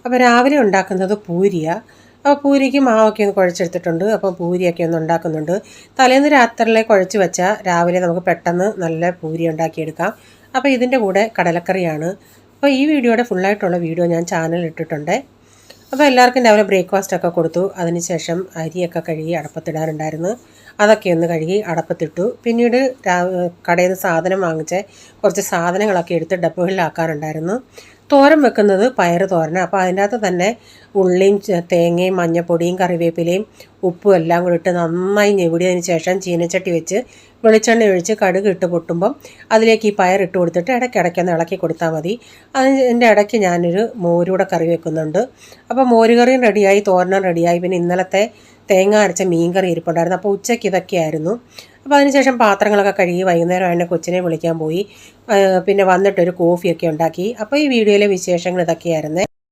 അപ്പോൾ രാവിലെ ഉണ്ടാക്കുന്നത് പൂരിയാണ്. അപ്പോൾ പൂരിക്ക് മാവൊക്കെ ഒന്ന് കുഴച്ചെടുത്തിട്ടുണ്ട്. അപ്പോൾ പൂരിയൊക്കെ ഒന്ന് ഉണ്ടാക്കുന്നുണ്ട്. തലേന്ന് രാത്രിയിലെ കുഴച്ച് വെച്ചാൽ രാവിലെ നമുക്ക് പെട്ടെന്ന് നല്ല പൂരി ഉണ്ടാക്കിയെടുക്കാം. അപ്പോൾ ഇതിൻ്റെ കൂടെ കടലക്കറിയാണ്. അപ്പോൾ ഈ വീഡിയോയുടെ ഫുള്ളായിട്ടുള്ള വീഡിയോ ഞാൻ ചാനലിൽ ഇട്ടിട്ടുണ്ട്. അപ്പോൾ എല്ലാവർക്കും രാവിലെ ബ്രേക്ക്ഫാസ്റ്റൊക്കെ കൊടുത്തു. അതിനുശേഷം അരിയൊക്കെ കഴുകി അടപ്പത്തിടാനുണ്ടായിരുന്നു. അതൊക്കെ ഒന്ന് കഴുകി അടപ്പത്തിട്ടു. പിന്നീട് കടയിൽ നിന്ന് സാധനം വാങ്ങിച്ച് കുറച്ച് സാധനങ്ങളൊക്കെ എടുത്ത് ഡബ്ബകളിലാക്കാനുണ്ടായിരുന്നു. തോരൻ വെക്കുന്നത് പയറ് തോരനാണ്. അപ്പോൾ അതിൻ്റെ അകത്ത് തന്നെ ഉള്ളിയും തേങ്ങയും മഞ്ഞൾപ്പൊടിയും കറിവേപ്പിലയും ഉപ്പും എല്ലാം കൂടി ഇട്ട് നന്നായി ഞെവിടിയതിന് ശേഷം ചീനച്ചട്ടി വെച്ച് വെളിച്ചെണ്ണ ഒഴിച്ച് കടുക് ഇട്ട് പൊട്ടുമ്പം അതിലേക്ക് ഈ പയർ ഇട്ട് കൊടുത്തിട്ട് ഇടയ്ക്കിടയ്ക്കൊന്ന് ഇളക്കി കൊടുത്താൽ മതി. അതിൻ്റെ ഇടയ്ക്ക് ഞാനൊരു മോരൂടെ കറി വെക്കുന്നുണ്ട്. അപ്പോൾ മോരുകറിയും റെഡിയായി, തോരനും റെഡിയായി. പിന്നെ ഇന്നലത്തെ തേങ്ങ അരച്ച മീൻ കറി ഇരിപ്പുണ്ടായിരുന്നു. അപ്പോൾ ഉച്ചയ്ക്ക് ഇതൊക്കെയായിരുന്നു. അപ്പോൾ അതിനുശേഷം പാത്രങ്ങളൊക്കെ കഴുകി വൈകുന്നേരം എൻ്റെ കൊച്ചിനെ വിളിക്കാൻ പോയി. പിന്നെ വന്നിട്ടൊരു കോഫിയൊക്കെ ഉണ്ടാക്കി. അപ്പോൾ ഈ വീഡിയോയിലെ വിശേഷങ്ങൾ ഇതൊക്കെയായിരുന്നു.